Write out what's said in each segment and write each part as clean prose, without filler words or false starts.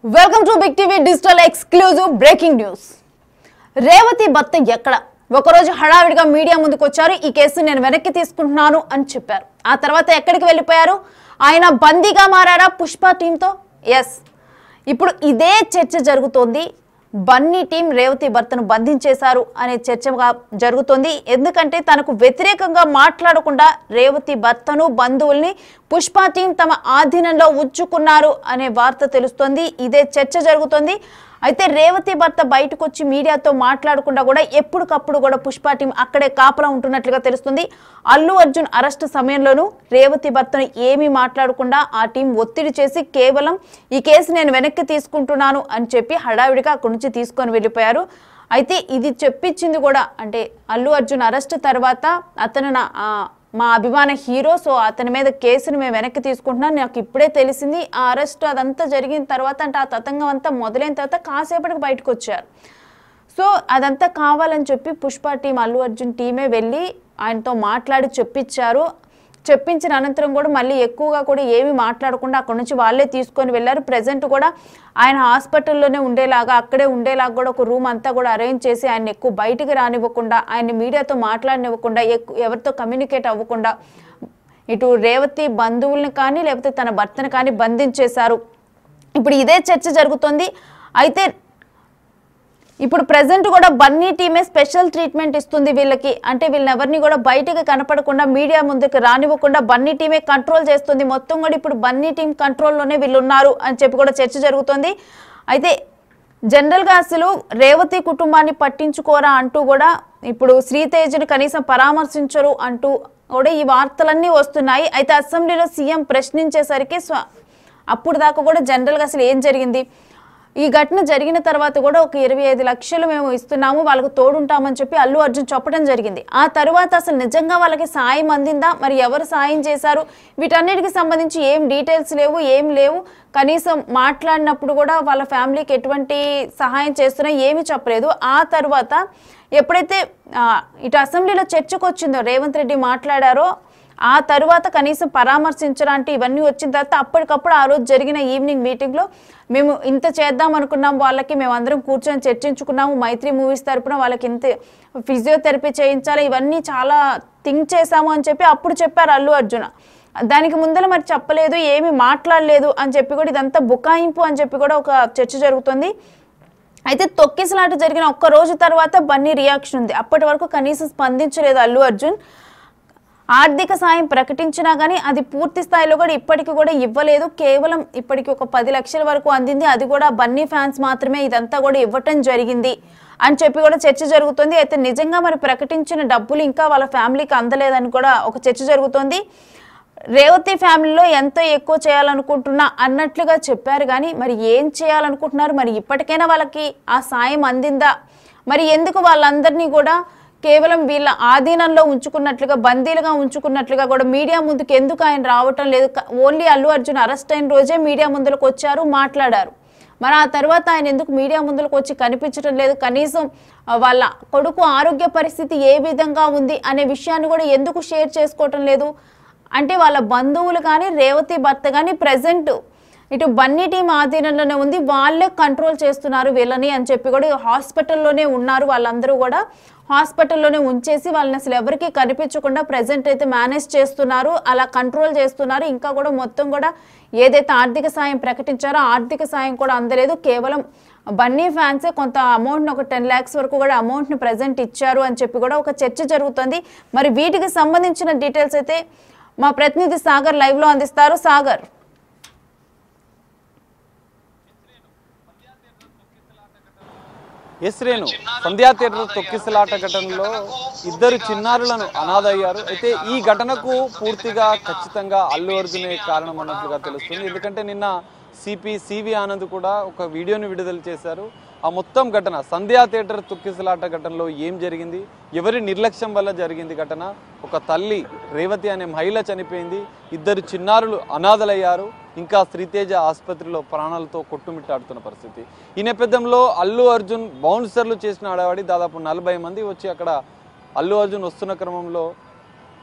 Welcome to big TV digital exclusive breaking news. Revathi భర్త ఎక్కడ ఒకరోజు హడావిడిగా మీడియా ముందుకు వచ్చారు. ఈ కేసు నేను వెనక్కి తీసుకుంటున్నాను అని చెప్పారు. ఆ తర్వాత ఎక్కడికి వెళ్ళిపోయారు? ఆయన బందీగా మారారా పుష్ప టీంతో? ఎస్, ఇప్పుడు ఇదే చర్చ జరుగుతోంది. బన్నీ టీం రేవతి భర్తను బంధించేశారు అనే చర్చగా జరుగుతోంది. ఎందుకంటే తనకు వ్యతిరేకంగా మాట్లాడకుండా రేవతి భర్తను బంధువుల్ని పుష్ప టీం తమ ఆధీనంలో ఉంచుకున్నారు అనే వార్త తెలుస్తోంది. ఇదే చర్చ జరుగుతోంది. అయితే రేవతి భర్త బయటకు వచ్చి మీడియాతో మాట్లాడకుండా కూడా ఎప్పటికప్పుడు కూడా పుష్ప టీం అక్కడే కాపలా ఉంటున్నట్లుగా తెలుస్తుంది. అల్లు అర్జున్ అరెస్ట్ సమయంలోనూ రేవతి భర్తను ఏమీ మాట్లాడకుండా ఆ టీం ఒత్తిడి చేసి కేవలం ఈ కేసు నేను వెనక్కి తీసుకుంటున్నాను అని చెప్పి హడావిడిగా అక్కడి నుంచి తీసుకొని వెళ్ళిపోయారు. అయితే ఇది చెప్పించింది కూడా అంటే అల్లు అర్జున్ అరెస్ట్ తర్వాత అతను మా అభిమాన హీరో, సో అతని మీద కేసును మేము వెనక్కి తీసుకుంటున్నాం, నాకు ఇప్పుడే తెలిసింది. ఆ అరెస్ట్ అదంతా జరిగిన తర్వాత అంటే ఆ తతంగం అంతా మొదలైన తర్వాత కాసేపటికి బయటకు వచ్చారు. సో అదంతా కావాలని చెప్పి పుష్ప టీం అల్లు అర్జున్ టీమే వెళ్ళి ఆయనతో మాట్లాడి చెప్పించిన అనంతరం కూడా మళ్ళీ ఎక్కువగా కూడా ఏమీ మాట్లాడకుండా అక్కడ నుంచి వాళ్ళే తీసుకొని వెళ్ళారు. ప్రజెంట్ కూడా ఆయన హాస్పిటల్లోనే ఉండేలాగా అక్కడే ఉండేలాగా కూడా ఒక రూమ్ అంతా కూడా అరేంజ్ చేసి ఆయన ఎక్కువ బయటికి రానివ్వకుండా, ఆయన మీడియాతో మాట్లాడనివ్వకుండా, ఎవరితో కమ్యూనికేట్ అవ్వకుండా ఇటు రేవతి బంధువుల్ని కానీ లేకపోతే తన భర్తను కానీ బంధించేశారు. ఇప్పుడు ఇదే చర్చ జరుగుతుంది. అయితే ఇప్పుడు ప్రెజెంట్ కూడా బన్నీ టీమే స్పెషల్ ట్రీట్మెంట్ ఇస్తుంది వీళ్ళకి. అంటే వీళ్ళని ఎవరిని కూడా బయటకు కనపడకుండా మీడియా ముందుకు రానివ్వకుండా బన్నీ టీమే కంట్రోల్ చేస్తుంది. మొత్తం కూడా ఇప్పుడు బన్నీ టీం కంట్రోల్లోనే వీళ్ళు ఉన్నారు అని చెప్పి కూడా చర్చ జరుగుతుంది. అయితే జనరల్గా అసలు రేవతి కుటుంబాన్ని పట్టించుకోరా అంటూ కూడా ఇప్పుడు శ్రీతేజ్ని కనీసం పరామర్శించరు అంటూ కూడా ఈ వార్తలన్నీ వస్తున్నాయి. అయితే అసెంబ్లీలో సీఎం ప్రశ్నించేసరికి అప్పుడు దాకా కూడా జనరల్గా అసలు ఏం జరిగింది, ఈ ఘటన జరిగిన తర్వాత కూడా ఒక 25 లక్షలు మేము ఇస్తున్నాము, వాళ్ళకు తోడుంటామని చెప్పి అల్లు అర్జున్ చెప్పడం జరిగింది. ఆ తర్వాత అసలు నిజంగా వాళ్ళకి సాయం అందిందా, మరి ఎవరు సాయం చేశారు, వీటన్నిటికి సంబంధించి ఏం డీటెయిల్స్ లేవు, ఏం లేవు. కనీసం మాట్లాడినప్పుడు కూడా వాళ్ళ ఫ్యామిలీకి ఎటువంటి సహాయం చేస్తున్నా ఏమీ చెప్పలేదు. ఆ తర్వాత ఎప్పుడైతే ఇటు అసెంబ్లీలో చర్చకు వచ్చిందో రేవంత్ రెడ్డి మాట్లాడారో ఆ తర్వాత కనీసం పరామర్శించడానికి ఇవన్నీ వచ్చిన తర్వాత అప్పటికప్పుడు ఆ రోజు జరిగిన ఈవినింగ్ మీటింగ్లో మేము ఇంత చేద్దాం అనుకున్నాం, వాళ్ళకి మేమందరం కూర్చొని చర్చించుకున్నాము, మైత్రి మూవీస్ తరపున వాళ్ళకి ఇంత ఫిజియోథెరపీ చేయించాలి, ఇవన్నీ చాలా థింక్ చేశాము అని చెప్పి అప్పుడు చెప్పారు అల్లు అర్జున్. దానికి ముందర మరి చెప్పలేదు, ఏమీ మాట్లాడలేదు అని చెప్పి కూడా ఇదంతా బుకాయింపు అని చెప్పి కూడా ఒక చర్చ జరుగుతుంది. అయితే తొక్కిసలాట జరిగిన ఒక్క రోజు తర్వాత బన్నీ రియాక్షన్ ఉంది. అప్పటి వరకు కనీసం స్పందించలేదు అల్లు అర్జున్. ఆర్థిక సాయం ప్రకటించినా కానీ అది పూర్తి స్థాయిలో కూడా ఇప్పటికి కూడా ఇవ్వలేదు. కేవలం ఇప్పటికి ఒక 10 లక్షల వరకు అందింది, అది కూడా బన్నీ ఫ్యాన్స్ మాత్రమే ఇదంతా కూడా ఇవ్వటం జరిగింది అని చెప్పి కూడా చర్చ జరుగుతుంది. అయితే నిజంగా మరి ప్రకటించిన డబ్బులు ఇంకా వాళ్ళ ఫ్యామిలీకి అందలేదని కూడా ఒక చర్చ జరుగుతుంది. రేవతి ఫ్యామిలీలో ఎంతో ఎక్కువ చేయాలనుకుంటున్నా అన్నట్లుగా చెప్పారు, కానీ మరి ఏం చేయాలనుకుంటున్నారు, మరి ఇప్పటికైనా వాళ్ళకి ఆ సాయం అందిందా, మరి ఎందుకు వాళ్ళందరినీ కూడా కేవలం వీళ్ళ ఆధీనంలో ఉంచుకున్నట్లుగా బందీలుగా ఉంచుకున్నట్లుగా కూడా మీడియా ముందుకు ఎందుకు ఆయన రావటం లేదు? ఓన్లీ అల్లు అర్జున్ అరెస్ట్ అయిన రోజే మీడియా ముందులకు వచ్చారు, మాట్లాడారు. మరి ఆ తర్వాత ఆయన ఎందుకు మీడియా ముందులకు వచ్చి కనిపించడం లేదు? కనీసం వాళ్ళ కొడుకు ఆరోగ్య పరిస్థితి ఏ విధంగా ఉంది అనే విషయాన్ని కూడా ఎందుకు షేర్ చేసుకోవటం లేదు? అంటే వాళ్ళ బంధువులు కానీ రేవతి భర్త కానీ ప్రజెంట్ ఇటు బన్నీ టీం ఆధీనంలోనే ఉంది, వాళ్ళే కంట్రోల్ చేస్తున్నారు వీళ్ళని అని చెప్పి కూడా హాస్పిటల్లోనే ఉన్నారు. వాళ్ళందరూ కూడా హాస్పిటల్లోనే ఉంచేసి వాళ్ళని అసలు ఎవరికి కనిపించకుండా ప్రజెంట్ అయితే మేనేజ్ చేస్తున్నారు, అలా కంట్రోల్ చేస్తున్నారు. ఇంకా కూడా మొత్తం కూడా ఏదైతే ఆర్థిక సాయం ప్రకటించారో ఆర్థిక సాయం కూడా అందలేదు. కేవలం బన్నీ ఫ్యాన్సే కొంత అమౌంట్ని ఒక 10 lakhs వరకు కూడా అమౌంట్ని ప్రజెంట్ ఇచ్చారు అని చెప్పి కూడా ఒక చర్చ జరుగుతుంది. మరి వీటికి సంబంధించిన డీటెయిల్స్ అయితే మా ప్రతినిధి సాగర్ లైవ్లో అందిస్తారు. సాగర్. ఎస్ రేణు, సంధ్యా థియేటర్ తొక్కిసలాట ఘటనలో 2 చిన్నారులను అనాథయ్యారు. అయితే ఈ ఘటనకు పూర్తిగా ఖచ్చితంగా అల్లు అర్జునే కారణం అన్నట్లుగా తెలుస్తుంది. ఎందుకంటే నిన్న సివి ఆనంద్ కూడా ఒక వీడియోని విడుదల చేశారు. ఆ మొత్తం ఘటన సంధ్యా థియేటర్ తొక్కిసలాట ఘటనలో ఏం జరిగింది, ఎవరి నిర్లక్ష్యం వల్ల జరిగింది ఘటన, ఒక తల్లి రేవతి అనే మహిళ చనిపోయింది, 2 చిన్నారులు అనాథలయ్యారు, ఇంకా శ్రీతేజ ఆసుపత్రిలో ప్రాణాలతో కొట్టుమిట్టాడుతున్న పరిస్థితి. ఈ నేపథ్యంలో అల్లు అర్జున్ బౌన్సర్లు చేసిన హడావిడి, దాదాపు 40 మంది వచ్చి అక్కడ అల్లు అర్జున్ వస్తున్న క్రమంలో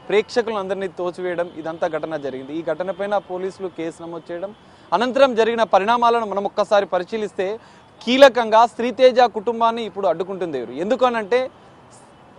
ప్రేక్షకులందరినీ తోచివేయడం ఇదంతా ఘటన జరిగింది. ఈ ఘటనపైన పోలీసులు కేసు నమోదు చేయడం అనంతరం జరిగిన పరిణామాలను మనం ఒక్కసారి పరిశీలిస్తే కీలకంగా శ్రీతేజ కుటుంబాన్ని ఇప్పుడు అడ్డుకుంటుంది. ఎందుకనంటే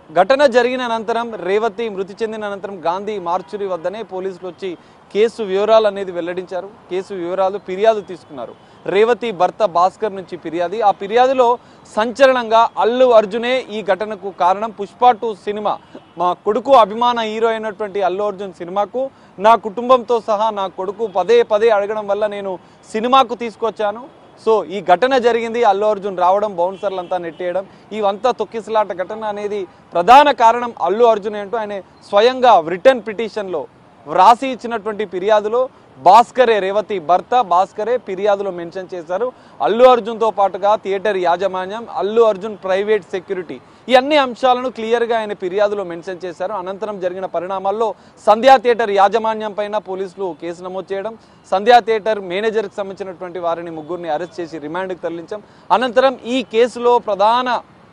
ఘటన జరిగిన అనంతరం రేవతి మృతి చెందిన అనంతరం గాంధీ మార్చురీ వద్దనే పోలీసులు వచ్చి కేసు వివరాలు అనేది వెల్లడించారు. కేసు వివరాలు ఫిర్యాదు తీసుకున్నారు. రేవతి భర్త భాస్కర్ నుంచి ఫిర్యాదు. ఆ ఫిర్యాదులో సంచలనంగా అల్లు అర్జునే ఈ ఘటనకు కారణం. పుష్ప 2 సినిమా మా కొడుకు అభిమాన హీరో అయినటువంటి అల్లు అర్జున్ సినిమాకు నా కుటుంబంతో సహా నా కొడుకు పదే పదే అడగడం వల్ల నేను సినిమాకు తీసుకొచ్చాను. సో ఈ ఘటన జరిగింది. అల్లు అర్జున్ రావడం, బౌన్సర్లంతా నెట్టేయడం, ఇవంతా తొక్కిసలాట ఘటన అనేది ప్రధాన కారణం అల్లు అర్జున్ ఏంటో ఆయన స్వయంగా రిటర్న్ పిటిషన్లో వ్రాసి ఇచ్చినటువంటి ఫిర్యాదులో భాస్కరే, రేవతి భర్త భాస్కరే ఫిర్యాదులో మెన్షన్ చేశారు. అల్లు అర్జున్తో పాటుగా థియేటర్ యాజమాన్యం, అల్లు అర్జున్ ప్రైవేట్ సెక్యూరిటీ, ఈ అన్ని అంశాలను క్లియర్గా ఆయన ఫిర్యాదులో మెన్షన్ చేశారు. అనంతరం జరిగిన పరిణామాల్లో సంధ్యా థియేటర్ యాజమాన్యం పైన పోలీసులు కేసు నమోదు చేయడం, సంధ్యా థియేటర్ మేనేజర్కి సంబంధించినటువంటి వారిని ముగ్గురిని అరెస్ట్ చేసి రిమాండ్కి తరలించాం. అనంతరం ఈ కేసులో ప్రధాన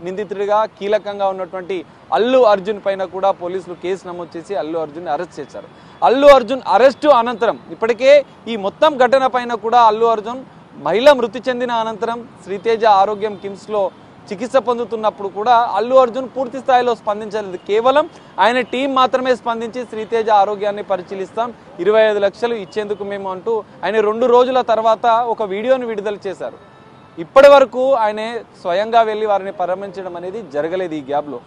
నిందితుడిగా కీలకంగా ఉన్నటువంటి అల్లు అర్జున్ పైన కూడా పోలీసులు కేసు నమోదు చేసి అల్లు అర్జున్ అరెస్ట్ చేశారు. అల్లు అర్జున్ అరెస్టు అనంతరం ఇప్పటికే ఈ మొత్తం ఘటన పైన కూడా అల్లు అర్జున్ మహిళ మృతి చెందిన అనంతరం శ్రీతేజ ఆరోగ్యం కిమ్స్లో చికిత్స పొందుతున్నప్పుడు కూడా అల్లు అర్జున్ పూర్తి స్థాయిలో స్పందించలేదు. కేవలం ఆయన టీం మాత్రమే స్పందించి శ్రీతేజ ఆరోగ్యాన్ని పరిశీలిస్తాం, 25 లక్షలు ఇచ్చేందుకు మేము అంటూ ఆయన 2 రోజుల తర్వాత ఒక వీడియోను విడుదల చేశారు. ఇప్పటి వరకు ఆయన స్వయంగా వెళ్ళి వారిని పరామర్శించడం అనేది జరగలేదు. ఈ గ్యాప్లో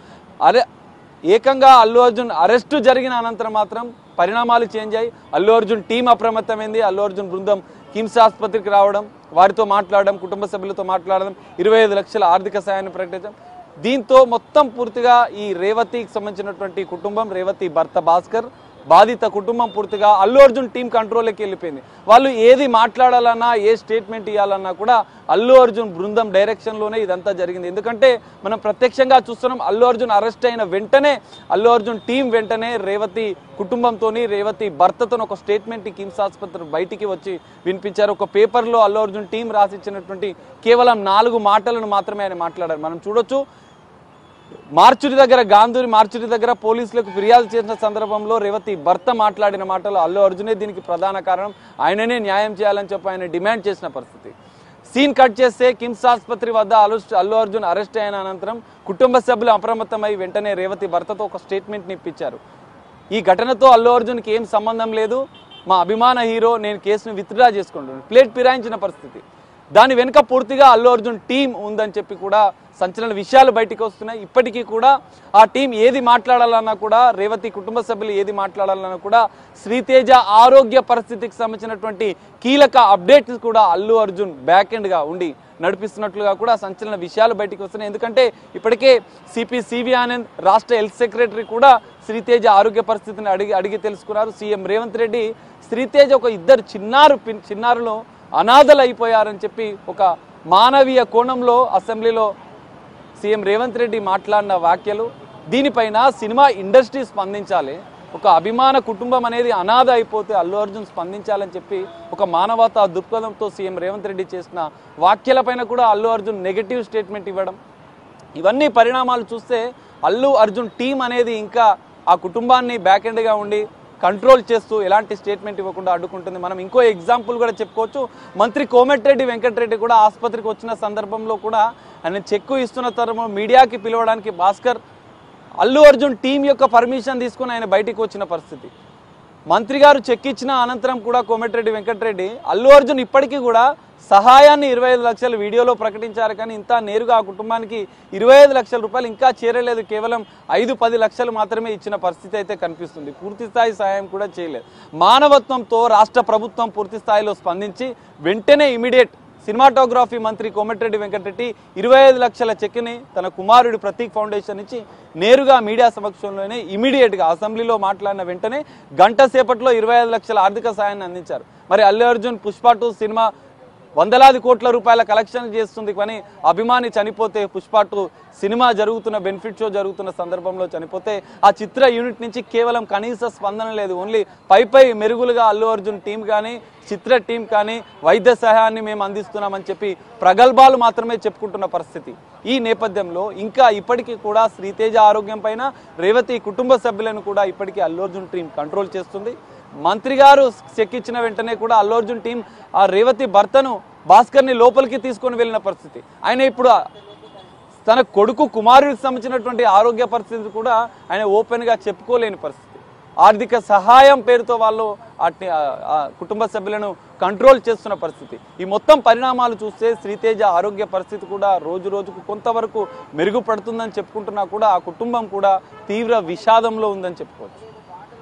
ఏకంగా అల్లు అర్జున్ అరెస్టు జరిగిన అనంతరం మాత్రం పరిణామాలు చేంజ్ అయ్యి అల్లు అర్జున్ టీం అప్రమత్తమైంది. అల్లు అర్జున్ బృందం కిమ్స్ ఆసుపత్రికి రావడం, వారితో మాట్లాడడం, కుటుంబ సభ్యులతో మాట్లాడడం, 25 లక్షల ఆర్థిక సాయాన్ని ప్రకటించడం. దీంతో మొత్తం పూర్తిగా ఈ రేవతికి సంబంధించినటువంటి కుటుంబం, రేవతి భర్త భాస్కర్ బాధిత కుటుంబం పూర్తిగా అల్లు అర్జున్ టీం కంట్రోల్లోకి వెళ్ళిపోయింది. వాళ్ళు ఏది మాట్లాడాలన్నా, ఏ స్టేట్మెంట్ ఇవ్వాలన్నా కూడా అల్లు అర్జున్ బృందం డైరెక్షన్లోనే ఇదంతా జరిగింది. ఎందుకంటే మనం ప్రత్యక్షంగా చూస్తున్నాం, అల్లు అర్జున్ అరెస్ట్ అయిన వెంటనే అల్లు అర్జున్ టీం వెంటనే రేవతి కుటుంబంతోని, రేవతి భర్తతో ఒక స్టేట్మెంట్ కిమ్స్ ఆసుపత్రి బయటికి వచ్చి వినిపించారు. ఒక పేపర్లో అల్లు అర్జున్ టీం రాసిచ్చినటువంటి కేవలం 4 మాటలను మాత్రమే ఆయన మాట్లాడారు. మనం చూడొచ్చు, మార్చురి దగ్గర గాంధీ మార్చురి దగ్గర పోలీసులకు ఫిర్యాదు చేసిన సందర్భంలో రేవతి భర్త మాట్లాడిన మాటలు అల్లు అర్జునే దీనికి ప్రధాన కారణం, ఆయననే న్యాయం చేయాలని చెప్పి ఆయన డిమాండ్ చేసిన పరిస్థితి. సీన్ కట్ చేస్తే కిమ్స్ ఆసుపత్రి వద్ద అల్లు అర్జున్ అరెస్ట్ అయిన అనంతరం కుటుంబ సభ్యులు అప్రమత్తమై వెంటనే రేవతి భర్తతో ఒక స్టేట్మెంట్ని ఇప్పించారు. ఈ ఘటనతో అల్లు అర్జున్కి ఏం సంబంధం లేదు, మా అభిమాన హీరో, నేను కేసును విత్డ్రా చేసుకుంటున్నాను, ప్లేట్ ఫిరాయించిన పరిస్థితి. దాని వెనుక పూర్తిగా అల్లు అర్జున్ టీం ఉందని చెప్పి కూడా సంచలన విషయాలు బయటికి వస్తున్నాయి. ఇప్పటికీ కూడా ఆ టీం ఏది మాట్లాడాలన్నా కూడా, రేవతి కుటుంబ సభ్యులు ఏది మాట్లాడాలన్నా కూడా, శ్రీతేజ ఆరోగ్య పరిస్థితికి సంబంధించినటువంటి కీలక అప్డేట్స్ కూడా అల్లు అర్జున్ బ్యాక్ ఎండ్గా ఉండి నడిపిస్తున్నట్లుగా కూడా సంచలన విషయాలు బయటికి వస్తున్నాయి. ఎందుకంటే ఇప్పటికే సిపి సివి ఆనంద్, రాష్ట్ర హెల్త్ సెక్రటరీ కూడా శ్రీతేజ ఆరోగ్య పరిస్థితిని అడిగి తెలుసుకున్నారు. సీఎం రేవంత్ రెడ్డి శ్రీతేజ ఒక 2 చిన్నారులు అనాథలు అయిపోయారని చెప్పి ఒక మానవీయ కోణంలో అసెంబ్లీలో సీఎం రేవంత్ రెడ్డి మాట్లాడిన వ్యాఖ్యలు, దీనిపైన సినిమా ఇండస్ట్రీ స్పందించాలి. ఒక అభిమాన కుటుంబం అనేది అనాథ అయిపోతే అల్లు అర్జున్ స్పందించాలని చెప్పి ఒక మానవతా దృక్పథంతో సీఎం రేవంత్ రెడ్డి చేసిన వ్యాఖ్యలపైన కూడా అల్లు అర్జున్ నెగటివ్ స్టేట్మెంట్ ఇవ్వడం, ఇవన్నీ పరిణామాలు చూస్తే అల్లు అర్జున్ టీం అనేది ఇంకా ఆ కుటుంబాన్ని బ్యాక్ ఎండ్గా ఉండి కంట్రోల్ చేస్తూ ఎలాంటి స్టేట్మెంట్ ఇవ్వకుండా అడ్డుకుంటుంది. మనం ఇంకో ఎగ్జాంపుల్ కూడా చెప్పుకోవచ్చు. మంత్రి కోమటిరెడ్డి వెంకటరెడ్డి కూడా ఆసుపత్రికి వచ్చిన సందర్భంలో కూడా ఆయన చెక్కు ఇస్తున్న తరుణంలో మీడియాకి పిలవడానికి భాస్కర్ అల్లు అర్జున్ టీం యొక్క పర్మిషన్ తీసుకుని ఆయన బయటికి వచ్చిన పరిస్థితి. మంత్రి గారు చెక్ ఇచ్చిన అనంతరం కూడా కోమటిరెడ్డి వెంకటరెడ్డి అల్లు అర్జున్ ఇప్పటికీ కూడా సహాయాన్ని 25 లక్షల వీడియోలో ప్రకటించారు, కానీ ఇంత నేరుగా ఆ కుటుంబానికి 25 లక్షల రూపాయలు ఇంకా చేరలేదు. కేవలం 5-10 లక్షలు మాత్రమే ఇచ్చిన పరిస్థితి అయితే కనిపిస్తుంది. పూర్తి స్థాయి సహాయం కూడా చేయలేదు. మానవత్వంతో రాష్ట్ర ప్రభుత్వం పూర్తి స్థాయిలో స్పందించి వెంటనే ఇమీడియట్ సినిమాటోగ్రఫీ మంత్రి కోమటిరెడ్డి వెంకటరెడ్డి 25 లక్షల చెక్ని తన కుమారుడు ప్రతీక్ ఫౌండేషన్ నుంచి నేరుగా మీడియా సమక్షంలోనే ఇమీడియట్గా అసెంబ్లీలో మాట్లాడిన వెంటనే గంట సేపట్లో 25 లక్షల ఆర్థిక సాయాన్ని అందించారు. మరి అల్లు అర్జున్ పుష్ప 2 సినిమా వందలాది కోట్ల రూపాయల కలెక్షన్ చేస్తుంది. కానీ అభిమాని చనిపోతే, పుష్ప 2 సినిమా జరుగుతున్న బెనిఫిట్ షో జరుగుతున్న సందర్భంలో చనిపోతే ఆ చిత్ర యూనిట్ నుంచి కేవలం కనీస స్పందన లేదు. ఓన్లీ పై మెరుగులుగా అల్లు అర్జున్ టీం కానీ చిత్ర టీం కానీ వైద్య సహాయాన్ని మేము అందిస్తున్నామని చెప్పి ప్రగల్భాలు మాత్రమే చెప్పుకుంటున్న పరిస్థితి. ఈ నేపథ్యంలో ఇంకా ఇప్పటికీ కూడా శ్రీతేజ ఆరోగ్యం పైన రేవతి కుటుంబ సభ్యులను కూడా ఇప్పటికీ అల్లు అర్జున్ టీం కంట్రోల్ చేస్తుంది. మంత్రి గారు చెక్ ఇచ్చిన వెంటనే కూడా అల్లు అర్జున్ టీం ఆ రేవతి భర్తను భాస్కర్ని లోపలికి తీసుకొని వెళ్ళిన పరిస్థితి. ఆయన ఇప్పుడు తన కొడుకు కుమారుడికి సంబంధించినటువంటి ఆరోగ్య పరిస్థితి కూడా ఆయన ఓపెన్గా చెప్పుకోలేని పరిస్థితి. ఆర్థిక సహాయం పేరుతో వాళ్ళు కుటుంబ సభ్యులను కంట్రోల్ చేస్తున్న పరిస్థితి. ఈ మొత్తం పరిణామాలు చూస్తే శ్రీతేజ ఆరోగ్య పరిస్థితి కూడా రోజు రోజుకు కొంతవరకు మెరుగుపడుతుందని చెప్పుకుంటున్నా కూడా ఆ కుటుంబం కూడా తీవ్ర విషాదంలో ఉందని చెప్పుకోవచ్చు.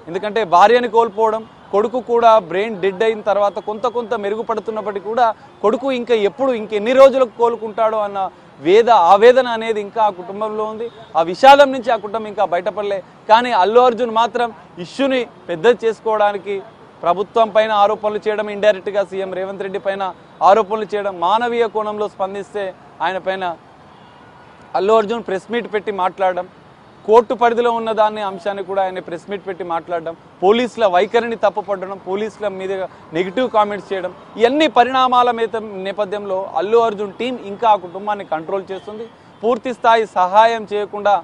ఎందుకంటే భార్యని కోల్పోవడం, కొడుకు కూడా బ్రెయిన్ డెడ్ అయిన తర్వాత కొంత మెరుగుపడుతున్నప్పటికీ కూడా కొడుకు ఇంకెన్ని రోజులకు కోలుకుంటాడో అన్న ఆవేదన అనేది ఇంకా ఆ కుటుంబంలో ఉంది. ఆ విషాదం నుంచి ఆ కుటుంబం ఇంకా బయటపడలే. కానీ అల్లు అర్జున్ మాత్రం ఇష్యూని పెద్ద చేసుకోవడానికి ప్రభుత్వం పైన ఆరోపణలు చేయడం, ఇండైరెక్ట్గా సీఎం రేవంత్ రెడ్డి పైన ఆరోపణలు చేయడం, మానవీయ కోణంలో స్పందిస్తే ఆయన పైన అల్లు అర్జున్ ప్రెస్ మీట్ పెట్టి మాట్లాడడం, కోర్టు పరిధిలో ఉన్న దాన్ని అంశాన్ని కూడా ఆయన ప్రెస్ మీట్ పెట్టి మాట్లాడడం, పోలీసుల వైఖరిని తప్పుపట్టడం, పోలీసుల మీద నెగిటివ్ కామెంట్స్ చేయడం, ఇవన్నీ పరిణామాల నేపథ్యంలో అల్లు అర్జున్ టీం ఇంకా ఆ కుటుంబాన్ని కంట్రోల్ చేస్తుంది. పూర్తి స్థాయి సహాయం చేయకుండా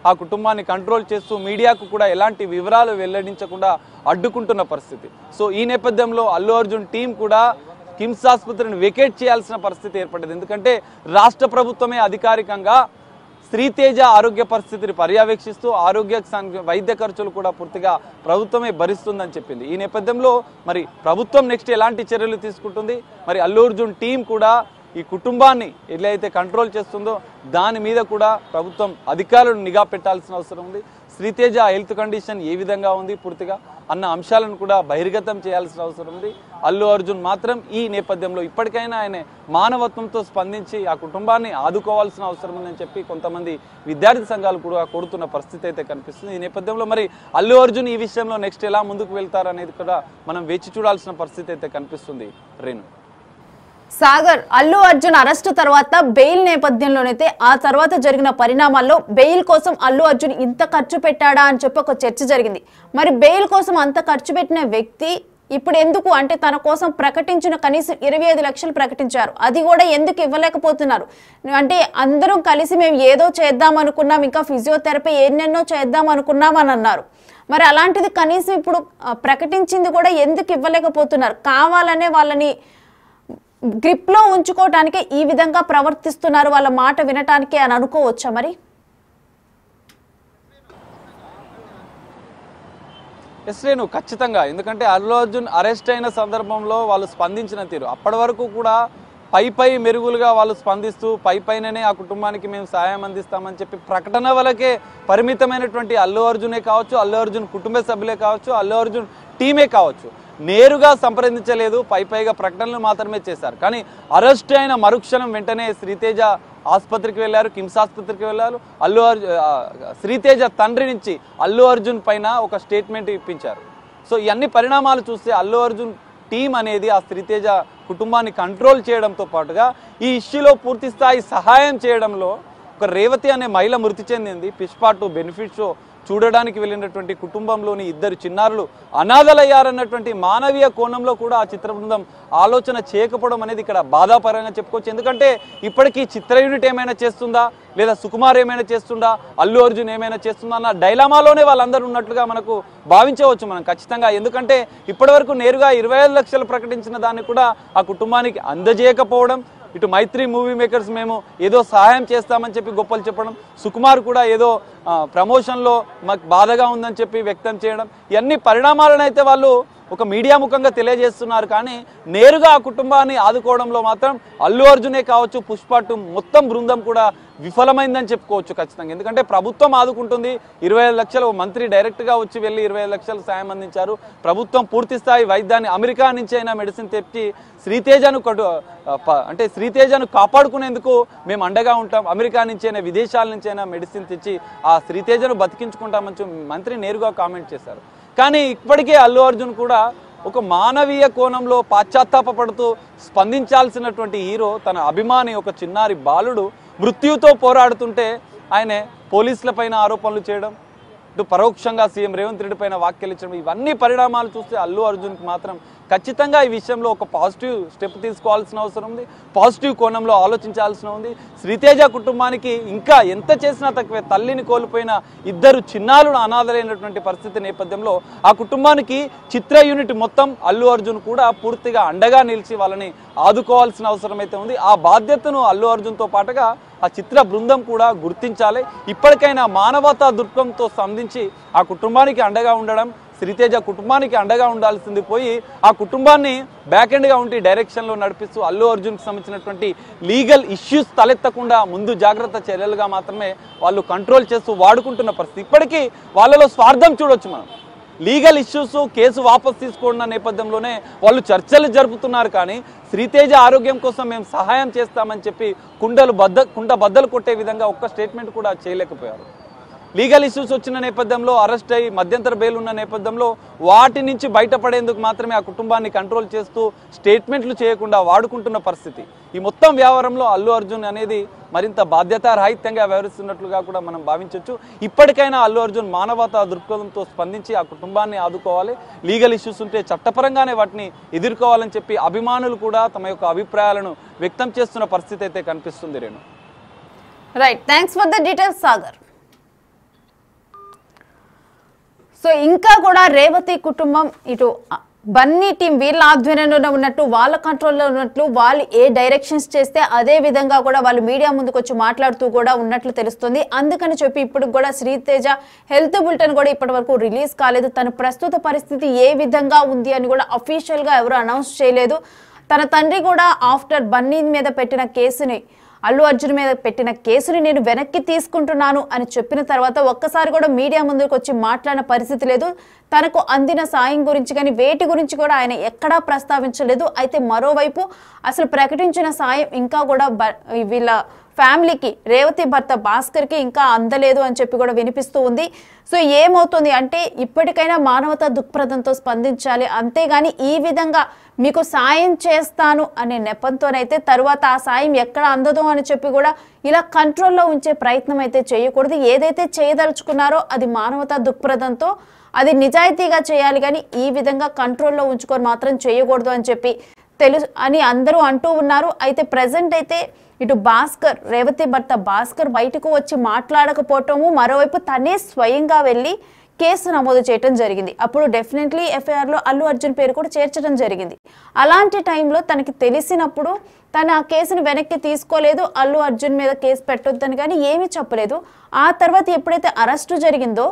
ఆ కుటుంబాన్ని కంట్రోల్ చేస్తూ మీడియాకు కూడా ఎలాంటి వివరాలు వెల్లడించకుండా అడ్డుకుంటున్న పరిస్థితి. సో ఈ నేపథ్యంలో అల్లు అర్జున్ టీం కూడా కిమ్స్ ఆసుపత్రిని వెకేట్ చేయాల్సిన పరిస్థితి ఏర్పడింది. ఎందుకంటే రాష్ట్ర ప్రభుత్వమే అధికారికంగా శ్రీతేజ ఆరోగ్య పరిస్థితిని పర్యవేక్షిస్తూ వైద్య ఖర్చులు కూడా పూర్తిగా ప్రభుత్వమే భరిస్తుందని చెప్పింది. ఈ నేపథ్యంలో మరి ప్రభుత్వం నెక్స్ట్ ఎలాంటి చర్యలు తీసుకుంటుంది, మరి అల్లు అర్జున్ టీం కూడా ఈ కుటుంబాన్ని ఎట్లయితే కంట్రోల్ చేస్తుందో దాని మీద కూడా ప్రభుత్వం అధికారులను నిఘా పెట్టాల్సిన అవసరం ఉంది. శ్రీతేజ హెల్త్ కండిషన్ ఏ విధంగా ఉంది పూర్తిగా అన్న అంశాలను కూడా బహిర్గతం చేయాల్సిన అవసరం ఉంది. అల్లు అర్జున్ మాత్రం ఈ నేపథ్యంలో ఇప్పటికైనా ఆయన మానవత్వంతో స్పందించి ఆ కుటుంబాన్ని ఆదుకోవాల్సిన అవసరం ఉందని చెప్పి కొంతమంది విద్యార్థి సంఘాలు కూడా కోరుతున్న పరిస్థితి అయితే కనిపిస్తుంది. ఈ నేపథ్యంలో మరి అల్లు అర్జున్ ఈ విషయంలో నెక్స్ట్ ఎలా ముందుకు వెళ్తారనేది కూడా మనం వేచి చూడాల్సిన పరిస్థితి అయితే కనిపిస్తుంది. రేణు సాగర్, అల్లు అర్జున్ అరెస్టు తర్వాత బెయిల్ నేపథ్యంలోనైతే ఆ తర్వాత జరిగిన పరిణామాల్లో బెయిల్ కోసం అల్లు అర్జున్ ఇంత ఖర్చు పెట్టాడా అని చెప్పి ఒక చర్చ జరిగింది. మరి బెయిల్ కోసం అంత ఖర్చు పెట్టిన వ్యక్తి ఇప్పుడు ఎందుకు అంటే తన కోసం ప్రకటించిన కనీసం 25 లక్షలు ప్రకటించారు, అది కూడా ఎందుకు ఇవ్వలేకపోతున్నారు? అంటే అందరం కలిసి మేము ఏదో చేద్దాం అనుకున్నాం, ఇంకా ఫిజియోథెరపీ ఎన్నెన్నో చేద్దాం అనుకున్నాం అని అన్నారు. మరి అలాంటిది కనీసం ఇప్పుడు ప్రకటించింది కూడా ఎందుకు ఇవ్వలేకపోతున్నారు? కావాలనే వాళ్ళని గ్రిప్ లో ఉంచుకోవటానికి ఈ విధంగా ప్రవర్తిస్తున్నారు, వాళ్ళ మాట వినటానికి అని అనుకోవచ్చా? మరి రేణు ఖచ్చితంగా, ఎందుకంటే అల్లు అర్జున్ అరెస్ట్ అయిన సందర్భంలో వాళ్ళు స్పందించిన తీరు అప్పటి వరకు కూడా పై మెరుగులుగా వాళ్ళు స్పందిస్తూ పైననే ఆ కుటుంబానికి మేము సాయం అందిస్తామని చెప్పి ప్రకటన వరకే పరిమితమైనటువంటి అల్లు అర్జునే కావచ్చు, అల్లు అర్జున్ కుటుంబ సభ్యులే కావచ్చు, అల్లు అర్జున్ టీమే కావచ్చు, నేరుగా సంప్రదించలేదు, పైగా ప్రకటనలు మాత్రమే చేశారు. కానీ అరెస్ట్ అయిన మరుక్షణం వెంటనే శ్రీతేజ ఆసుపత్రికి వెళ్ళారు, కిమ్స్ ఆసుపత్రికి వెళ్ళారు. శ్రీతేజ తండ్రి నుంచి అల్లు అర్జున్ పైన ఒక స్టేట్మెంట్ ఇప్పించారు. సో ఇవన్నీ పరిణామాలు చూస్తే అల్లు అర్జున్ టీం అనేది ఆ శ్రీతేజ కుటుంబాన్ని కంట్రోల్ చేయడంతో పాటుగా ఈ ఇష్యూలో పూర్తి స్థాయి సహాయం చేయడంలో ఒక రేవతి అనే మహిళ మృతి చెందింది. పుష్ప 2 బెనిఫిట్ షో చూడడానికి వెళ్ళినటువంటి కుటుంబంలోని 2 చిన్నారులు అనాథలయ్యారన్నటువంటి మానవీయ కోణంలో కూడా ఆ చిత్ర బృందం ఆలోచన చేయకపోవడం అనేది ఇక్కడ బాధాపరంగా చెప్పుకోవచ్చు. ఎందుకంటే ఇప్పటికీ చిత్ర యూనిట్ ఏమైనా చేస్తుందా, లేదా సుకుమార్ ఏమైనా చేస్తుందా, అల్లు అర్జున్ ఏమైనా చేస్తుందా అన్న డైలామాలోనే వాళ్ళందరూ ఉన్నట్లుగా మనకు భావించవచ్చు మనం ఖచ్చితంగా. ఎందుకంటే ఇప్పటివరకు నేరుగా 25 లక్షలు ప్రకటించిన దాన్ని కూడా ఆ కుటుంబానికి అందజేయకపోవడం, ఇటు మైత్రి మూవీ మేకర్స్ మేము ఏదో సహాయం చేస్తామని చెప్పి గొప్పలు చెప్పడం, సుకుమార్ కూడా ఏదో ప్రమోషన్లో మాకు బాధగా ఉందని చెప్పి వ్యక్తం చేయడం, ఇవన్నీ పరిణామాలను అయితే వాళ్ళు ఒక మీడియా ముఖంగా తెలియజేస్తున్నారు. కానీ నేరుగా ఆ కుటుంబాన్ని ఆదుకోవడంలో మాత్రం అల్లు అర్జునే కావచ్చు, పుష్ప 2 మొత్తం బృందం కూడా విఫలమైందని చెప్పుకోవచ్చు ఖచ్చితంగా. ఎందుకంటే ప్రభుత్వం ఆదుకుంటుంది, 25 లక్షలు మంత్రి డైరెక్ట్గా వచ్చి వెళ్ళి 25 లక్షలు సాయం అందించారు. ప్రభుత్వం పూర్తి స్థాయి వైద్యాన్ని అమెరికా నుంచి అయినా మెడిసిన్ తెచ్చి శ్రీతేజను కాపాడుకునేందుకు మేము అండగా ఉంటాం, అమెరికా నుంచి అయినా విదేశాల నుంచి అయినా మెడిసిన్ తెచ్చి ఆ శ్రీతేజను బతికించుకుంటామని మంత్రి నేరుగా కామెంట్ చేశారు. కానీ ఇప్పటికే అల్లు అర్జున్ కూడా ఒక మానవీయ కోణంలో పాశ్చాత్తాపడుతూ స్పందించాల్సినటువంటి హీరో తన అభిమాని ఒక చిన్నారి బాలుడు మృత్యుతో పోరాడుతుంటే ఆయన పోలీసులపైన ఆరోపణలు చేయడం, ఇటు పరోక్షంగా సీఎం రేవంత్ రెడ్డి పైన వ్యాఖ్యలు ఇచ్చడం, ఇవన్నీ పరిణామాలు చూస్తే అల్లు అర్జున్కి మాత్రం ఖచ్చితంగా ఈ విషయంలో ఒక పాజిటివ్ స్టెప్ తీసుకోవాల్సిన అవసరం ఉంది, పాజిటివ్ కోణంలో ఆలోచించాల్సిన ఉంది. శ్రీతేజ కుటుంబానికి ఇంకా ఎంత చేసినా తక్కువే. తల్లిని కోల్పోయిన ఇద్దరు చిన్నారులు అనాథలైనటువంటి పరిస్థితి నేపథ్యంలో ఆ కుటుంబానికి చిత్ర యూనిట్ మొత్తం అల్లు అర్జున్ కూడా పూర్తిగా అండగా నిలిచి వాళ్ళని ఆదుకోవాల్సిన అవసరం అయితే ఉంది. ఆ బాధ్యతను అల్లు అర్జున్తో పాటుగా ఆ చిత్ర బృందం కూడా గుర్తించాలి. ఇప్పటికైనా మానవతా దృక్పథంతో స్పందించి ఆ కుటుంబానికి అండగా ఉండడం, శ్రీతేజ కుటుంబానికి అండగా ఉండాల్సింది పోయి ఆ కుటుంబాన్ని బ్యాక్ ఎండ్గా ఉండి డైరెక్షన్లో నడిపిస్తూ అల్లు అర్జున్కి సంబంధించినటువంటి లీగల్ ఇష్యూస్ తలెత్తకుండా ముందు జాగ్రత్త చర్యలుగా మాత్రమే వాళ్ళు కంట్రోల్ చేస్తూ వాడుకుంటున్న పరిస్థితి. ఇప్పటికీ వాళ్ళలో స్వార్థం చూడొచ్చు మనం. లీగల్ ఇష్యూస్ కేసు వాపసు తీసుకోవడం నేపథ్యంలోనే వాళ్ళు చర్చలు జరుపుతున్నారు. కానీ శ్రీతేజ ఆరోగ్యం కోసం మేము సహాయం చేస్తామని చెప్పి కుండ బద్దలు కొట్టే విధంగా ఒక్క స్టేట్మెంట్ కూడా చేయలేకపోయారు. లీగల్ ఇష్యూస్ వచ్చిన నేపథ్యంలో అరెస్ట్ అయ్యి మధ్యంతర బెయిల్ ఉన్న నేపథ్యంలో వాటి నుంచి బయటపడేందుకు మాత్రమే ఆ కుటుంబాన్ని కంట్రోల్ చేస్తూ స్టేట్మెంట్లు చేయకుండా వాడుకుంటున్న పరిస్థితి. ఈ మొత్తం వ్యవహారంలో అల్లు అర్జున్ అనేది మరింత బాధ్యతారాహిత్యంగా వ్యవహరిస్తున్నట్లుగా కూడా మనం భావించవచ్చు. ఇప్పటికైనా అల్లు అర్జున్ మానవతా దృక్పథంతో స్పందించి ఆ కుటుంబాన్ని ఆదుకోవాలి. లీగల్ ఇష్యూస్ ఉంటే చట్టపరంగానే వాటిని ఎదుర్కోవాలని చెప్పి అభిమానులు కూడా తమ యొక్క అభిప్రాయాలను వ్యక్తం చేస్తున్న పరిస్థితి అయితే కనిపిస్తుంది. Renu. Right, thanks for the details Sagar. So ఇంకా కూడా రేవతి కుటుంబం ఇటు బన్నీ టీం వీళ్ళ ఆధ్వర్యంలో ఉన్నట్టు, వాళ్ళ కంట్రోల్లో ఉన్నట్లు, వాళ్ళు ఏ డైరెక్షన్స్ చేస్తే అదే విధంగా కూడా వాళ్ళు మీడియా ముందుకు వచ్చి మాట్లాడుతూ కూడా ఉన్నట్లు తెలుస్తుంది. అందుకని చెప్పి ఇప్పుడు కూడా శ్రీతేజ హెల్త్ బులెటిన్ కూడా ఇప్పటి వరకు రిలీజ్ కాలేదు. తన ప్రస్తుత పరిస్థితి ఏ విధంగా ఉంది అని కూడా అఫీషియల్గా ఎవరు అనౌన్స్ చేయలేదు. తన తండ్రి కూడా ఆఫ్టర్ బన్నీ మీద పెట్టిన కేసుని, అల్లు అర్జున్ మీద పెట్టిన కేసుని నేను వెనక్కి తీసుకుంటున్నాను అని చెప్పిన తర్వాత ఒక్కసారి కూడా మీడియా ముందుకు వచ్చి మాట్లాడిన పరిస్థితి లేదు. తనకు అందిన సాయం గురించి కానీ వేటి గురించి కూడా ఆయన ఎక్కడా ప్రస్తావించలేదు. అయితే మరోవైపు అసలు ప్రకటించిన సాయం ఇంకా కూడా వీళ్ళ ఫ్యామిలీకి, రేవతి భర్త భాస్కర్కి ఇంకా అందలేదు అని చెప్పి కూడా వినిపిస్తూ ఉంది. సో ఏమవుతుంది అంటే ఇప్పటికైనా మానవతా దృక్పథంతో స్పందించాలి. అంతేగాని ఈ విధంగా మీకు సాయం చేస్తాను అనే నెపంతోనైతే తరువాత ఆ సాయం ఎక్కడ అందదో అని చెప్పి కూడా ఇలా కంట్రోల్లో ఉంచే ప్రయత్నం అయితే చేయకూడదు. ఏదైతే చేయదలుచుకున్నారో అది మానవతా దృక్పథంతో, అది నిజాయితీగా చేయాలి. కానీ ఈ విధంగా కంట్రోల్లో ఉంచుకొని మాత్రం చేయకూడదు అని చెప్పి అని అందరూ అంటూ ఉన్నారు. అయితే ప్రజెంట్ అయితే ఇటు భాస్కర్, రేవతి భర్త భాస్కర్ బయటకు వచ్చి మాట్లాడకపోవటము, మరోవైపు తనే స్వయంగా వెళ్ళి కేసు నమోదు చేయడం జరిగింది. అప్పుడు డెఫినెట్లీ ఎఫ్ఐఆర్లో అల్లు అర్జున్ పేరు కూడా చేర్చడం జరిగింది. అలాంటి టైంలో తనకి తెలిసినప్పుడు తను ఆ కేసును వెనక్కి తీసుకోలేదు. అల్లు అర్జున్ మీద కేసు పెట్టొద్దని కానీ ఏమీ చెప్పలేదు. ఆ తర్వాత ఎప్పుడైతే అరెస్టు జరిగిందో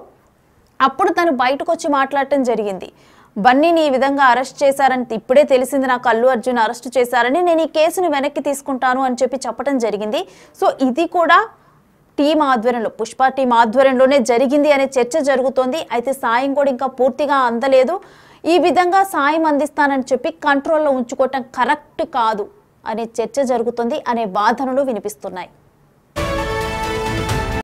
అప్పుడు తను బయటకు వచ్చి మాట్లాడటం జరిగింది. బన్నీని ఈ విధంగా అరెస్ట్ చేశారని ఇప్పుడే తెలిసింది నాకు, అల్లు అర్జున్ అరెస్ట్ చేశారని, నేను ఈ కేసును వెనక్కి తీసుకుంటాను అని చెప్పి చెప్పడం జరిగింది. సో ఇది కూడా టీం ఆధ్వర్యంలో, పుష్ప టీం ఆధ్వర్యంలోనే జరిగింది అనే చర్చ జరుగుతోంది. అయితే సాయం కూడా ఇంకా పూర్తిగా అందలేదు. ఈ విధంగా సాయం అందిస్తానని చెప్పి కంట్రోల్లో ఉంచుకోవటం కరెక్ట్ కాదు అనే చర్చ జరుగుతుంది అనే వాదనలు వినిపిస్తున్నాయి.